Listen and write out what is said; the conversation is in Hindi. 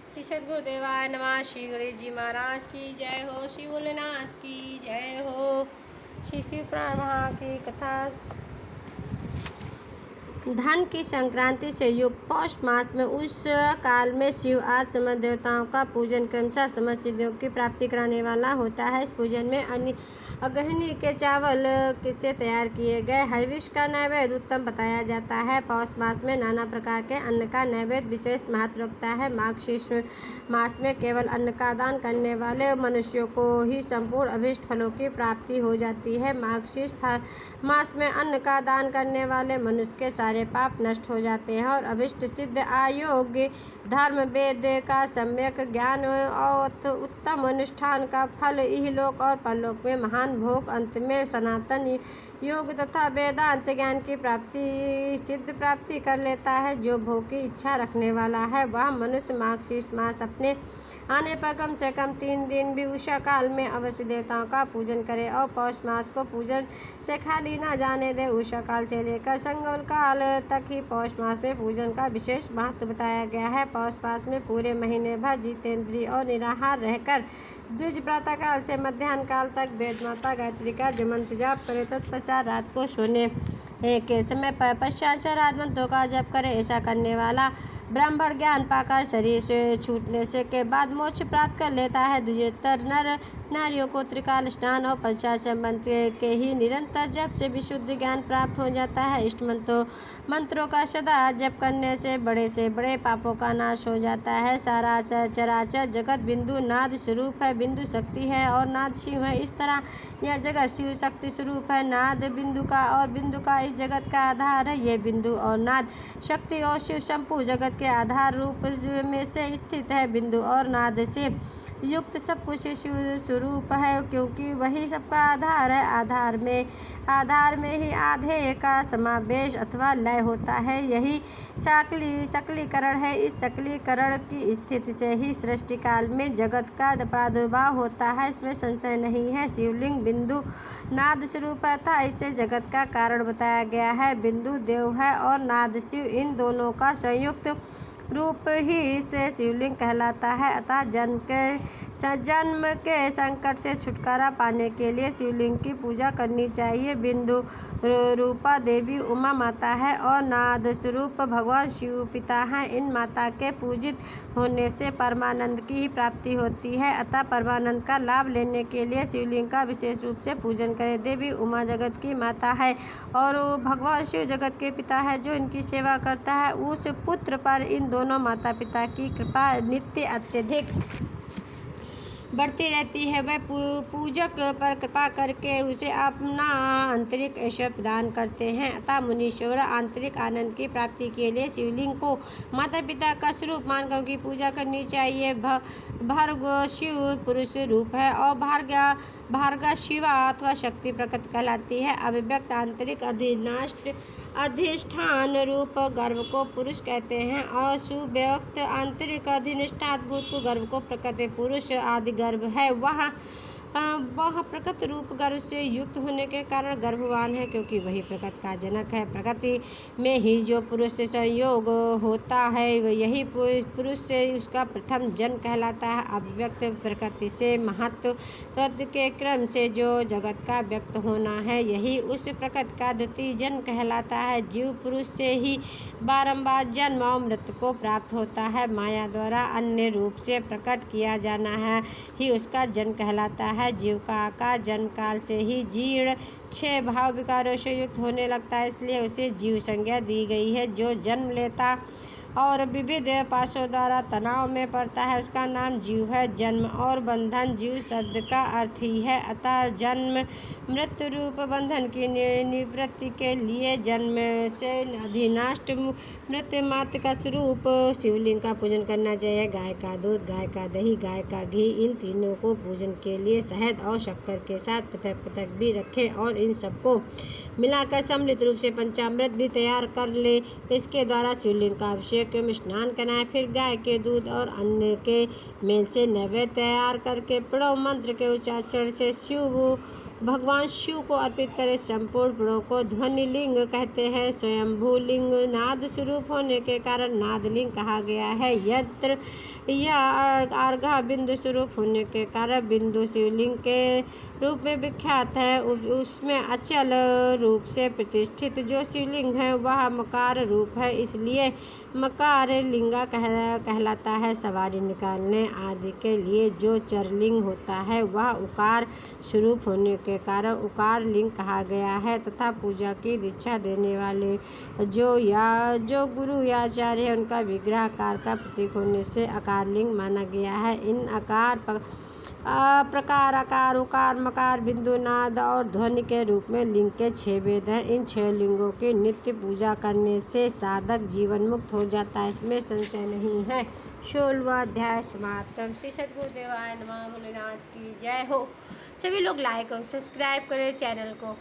श्री सद्गुरुदेवाय नमः। श्री गणेश जी महाराज की जय हो। श्री भोलेनाथ की जय हो। श्री शिव पुराण महा की कथा। धन की संक्रांति से युक्त पौष मास में उस काल में शिव आदि समस्त देवताओं का पूजन क्रमशः समस्त सिद्धियों की प्राप्ति कराने वाला होता है। इस पूजन में अगहनी के चावल से तैयार किए गए हविष का नैवेद्य उत्तम बताया जाता है। पौष मास में नाना प्रकार के अन्न का नैवेद्य विशेष महत्व रखता है। मार्गशीर्ष मास में केवल अन्न का दान करने वाले मनुष्यों को ही संपूर्ण अभीष्ट फलों की प्राप्ति हो जाती है। मार्गशीर्ष मास में अन्न का दान करने वाले मनुष्य के सारे पाप नष्ट हो जाते हैं और अभीष्ट सिद्ध आयोग्य धर्म वेद का सम्यक ज्ञान और उत्तम अनुष्ठान का फल इहलोक और परलोक में महान भोग अंत में सनातन योग तथा वेदांत ज्ञान की सिद्ध प्राप्ति कर लेता है। जो भोग की इच्छा रखने वाला है वह मनुष्य मार्गशीर्ष मास अपने आने पर कम से कम 3 दिन भी उषा काल में अवश्य देवताओं का पूजन करे और पौष मास को पूजन से खाली न जाने दे। उषा काल से लेकर संगम काल तक ही पौष मास में पूजन का विशेष महत्व बताया गया है। पौष मास में पूरे महीने भर जितेंद्रिय और निराहार रहकर द्विज प्रातः काल से मध्याह्न काल तक वेद माता गायत्री का जमंत जाप करे। तत्पश्चात रात को सोने के समय पर पश्चात से राज मंत्रों का जप करे। ऐसा करने वाला ब्राह्मण ज्ञान पाकर शरीर से छूटने से के बाद मोक्ष प्राप्त कर लेता है। द्विजोत्तर नर नारियों को त्रिकाल स्नान और पश्चात संबंध के ही निरंतर जप से विशुद्ध ज्ञान प्राप्त हो जाता है। इष्ट मंत्रों का सदा जप करने से बड़े पापों का नाश हो जाता है। सारा चराचर जगत बिंदु नाद स्वरूप है। बिंदु शक्ति है और नाद शिव है। इस तरह यह जगत शिव शक्ति स्वरूप है। नाद बिंदु का और बिंदु का इस जगत का आधार है। ये बिंदु और नाद शक्ति और शिव संपूर्ण जगत के आधार रूप में से स्थित है। बिंदु और नाद से युक्त सब कुछ शिव स्वरूप है क्योंकि वही सबका आधार है। आधार में ही आधेय का समावेश अथवा लय होता है। यही सकलीकरण है। इस सकलीकरण की स्थिति से ही सृष्टि काल में जगत का प्रादुर्भाव होता है। इसमें संशय नहीं है। शिवलिंग बिंदु नाद स्वरूप था। इससे जगत का कारण बताया गया है। बिंदु देव है और नाद शिव, इन दोनों का संयुक्त रूप ही से शिवलिंग कहलाता है। अतः जन्म के संकट से छुटकारा पाने के लिए शिवलिंग की पूजा करनी चाहिए। बिंदु रूपा देवी उमा माता है और नाद स्वरूप भगवान शिव पिता हैं। इन माता के पूजित होने से परमानंद की ही प्राप्ति होती है। अतः परमानंद का लाभ लेने के लिए शिवलिंग का विशेष रूप से पूजन करें। देवी उमा जगत की माता है और भगवान शिव जगत के पिता है। जो इनकी सेवा करता है उस पुत्र पर इन दोनों माता पिता की कृपा नित्य अत्यधिक बढ़ती रहती है। वह पूजक पर कृपा करके उसे अपना आंतरिक ऐश्वर्य प्रदान करते हैं। अतः मुनीश्वर आंतरिक आनंद की प्राप्ति के लिए शिवलिंग को माता पिता का स्वरूप मानकर उनकी पूजा करनी चाहिए। भर्ग शिव पुरुष रूप है और भार्गा शिवा अथवा शक्ति प्रकृति कहलाती है। अभिव्यक्त आंतरिक अधिष्ठान रूप गर्भ को पुरुष कहते हैं और सुव्यक्त आंतरिक अधिष्ठान भूत को गर्भ को प्रकृति पुरुष आदि गर्भ है। वह प्रकृति रूप गर्भ से युक्त होने के कारण गर्भवान है क्योंकि वही प्रकृति का जनक है। प्रकृति में ही जो पुरुष से संयोग होता है यही पुरुष से उसका प्रथम जन्म कहलाता है। अभिव्यक्त प्रकृति से महत्व तत्व के क्रम से जो जगत का व्यक्त होना है यही उस प्रकृति का द्वितीय जन्म कहलाता है। जीव पुरुष से ही बारंबार जन्म और मृत्यु को प्राप्त होता है। माया द्वारा अन्य रूप से प्रकट किया जाना है ही उसका जन्म कहलाता है। जीव का आकार जन्म काल से ही जीर्ण 6 भाव विकारों से युक्त होने लगता है, इसलिए उसे जीव संज्ञा दी गई है। जो जन्म लेता और विविध पाशों द्वारा तनाव में पड़ता है उसका नाम जीव है। जन्म और बंधन जीव शब्द का अर्थ ही है। अतः जन्म मृत्यु रूप बंधन की निवृत्ति के लिए जन्म से अधिनाष्ट मृत्यु मात्र का स्वरूप शिवलिंग का पूजन करना चाहिए। गाय का दूध, गाय का दही, गाय का घी, इन तीनों को पूजन के लिए शहद और शक्कर के साथ पृथक पृथक भी रखें और इन सबको मिलाकर सम्मिलित रूप से पंचामृत भी तैयार कर ले। इसके द्वारा शिवलिंग का अभिषेक में स्नान कराएं। फिर गाय के दूध और अन्न के मेल से नैवेद्य तैयार करके प्रणव मंत्र के उच्चारण से शिव भगवान शिव को अर्पित करे। संपूर्ण गुणों को ध्वनिलिंग कहते हैं। स्वयंभू लिंग नाद स्वरूप होने के कारण नादलिंग कहा गया है। यंत्र या अर्घा बिंदु स्वरूप होने के कारण बिंदु शिवलिंग के रूप में विख्यात है। उसमें अचल रूप से प्रतिष्ठित जो शिवलिंग है वह मकार रूप है, इसलिए मकार लिंगा कहलाता है। सवारी निकालने आदि के लिए जो चरलिंग होता है वह उकार स्वरूप होने के कारण उकार लिंग कहा गया है तथा पूजा की दीक्षा देने वाले जो गुरु या आचार्य है उनका विग्रह आकार का प्रतीक होने से आकार लिंग माना गया है। इन आकार प्रकार आकार उकार मकार बिंदु नाद और ध्वनि के रूप में लिंग के 6 भेद हैं। इन 6 लिंगों की नित्य पूजा करने से साधक जीवन मुक्त हो जाता है, इसमें संशय नहीं है। 16वां अध्याय समाप्तम। श्री सद्गुरुदेवाय नमः। भोलेनाथ की जय हो। सभी लोग लाइक और सब्सक्राइब करें चैनल को।